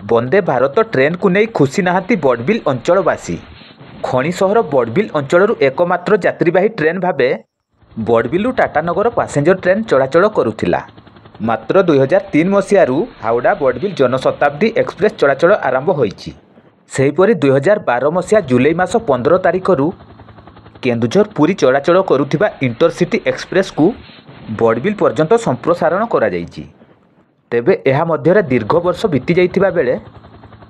Vande Bharat train को नहीं खुशी नहांती बड़बिल अंचलवासी। खଣି सहर बड़बिल अंचल एकमात्र यात्रीवाही ट्रेन भावे बड़बिलु टाटानगर पैसेंजर ट्रेन चलाचल करुथिला। मात्र 2003 मसीहारू हावड़ा बड़बिल जनशताब्दी एक्सप्रेस चलाचल आरंभ होईछि। सेहीपरि 2012 मसीहा जुलाई मास 15 तारिखरू केन्दुझर पुरी चलाचल करुथिबा इंटरसिटी एक्सप्रेस को बड़बिल पर्यंत संप्रसारण करा जायछि। तेबे एहा मध्यरे दीर्घ वर्ष बीती जाइथिबा बेले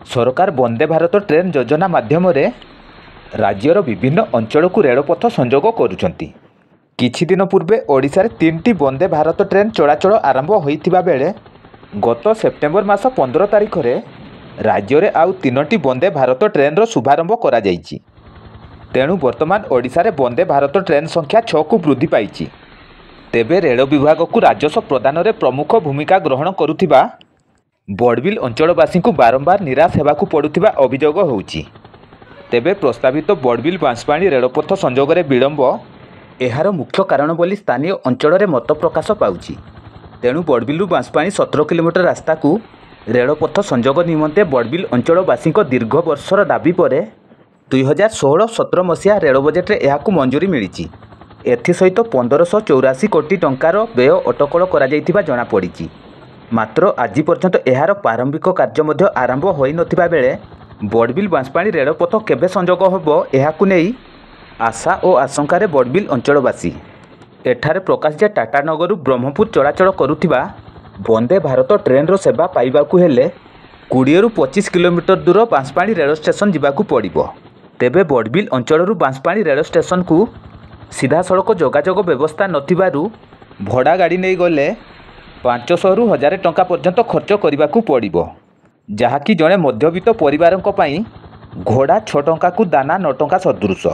सरकार वंदे भारत ट्रेन योजना माध्यम राज्यर विभिन्न अंचल को रेलपथ संजोग करुछंती। किछि दिन पूर्वे ओडिशा रे 3टी वंदे भारत ट्रेन चलाचल आरंभ होइथिबा बेले गत सेप्टेम्बर मास 15 तारिख रे राज्य रे आउ 3टी वंदे भारत ट्रेन रो शुभारंभ करा जायछि। तेणु वर्तमान ओडिशा रे वंदे भारत ट्रेन संख्या 6 को वृद्धि पाइछि। तेबे रेल विभाग को राजस्व प्रदान में प्रमुख भूमिका ग्रहण करुथिबा बड़बिल अंचलवासी को बारंबार निराश हेबाकु पड़ुथिबा अभियोग होउछि। तेबे प्रस्तावित बड़बिल बांसपाणी रेलपथ संजोग में विलंब एहार मुख्य कारण बोली स्थानीय अंचल में मत प्रकाश पाउछि। तेणु बड़बिलु बांसपाणी 17 किलोमीटर रास्ता को रेलपथ संजोग निमंते बड़बिल अंचलवासी दीर्घ वर्षर दाबी पर 2016-17 मसीहा रेल बजेट एहाकु मंजूरी मिली। एसहित 1584 कोटी टंकार व्यय अटकल करा जनापड़ी। मात्र आज पर्यंत एहार प्रारंभिक कार्य मध्य आरंभ होई नथिबा बेले बड़बिल बांसपाणी रेलपथ केबे संजोग होबो एहाकु नेई आशा और आशंकार बड़बिल अंचलवासी। एठारे प्रकाश जे टाटानगर ब्रह्मपुर चलाचल करुथिबा वंदे भारत ट्रेन रो सेवा पाइबाकु हेले 20 ରୁ 25 किलोमीटर दूर बांसपाणी रेल स्टेशन जिबाकु पड़िबो। तेबे बड़बिल अंचलरू बांसपाणी रेल स्टेशन को सीधा सड़क जोगाजोग व्यवस्था नथिबारु भड़ा गाड़ी नहीं गले 500 ରୁ 1000 टंका पर्यंत खर्च करने पड़िबो, जहाँकि जड़े मध्यवित्त परिवार घोड़ा 6 टंका को दाना 9 टंका सदृश।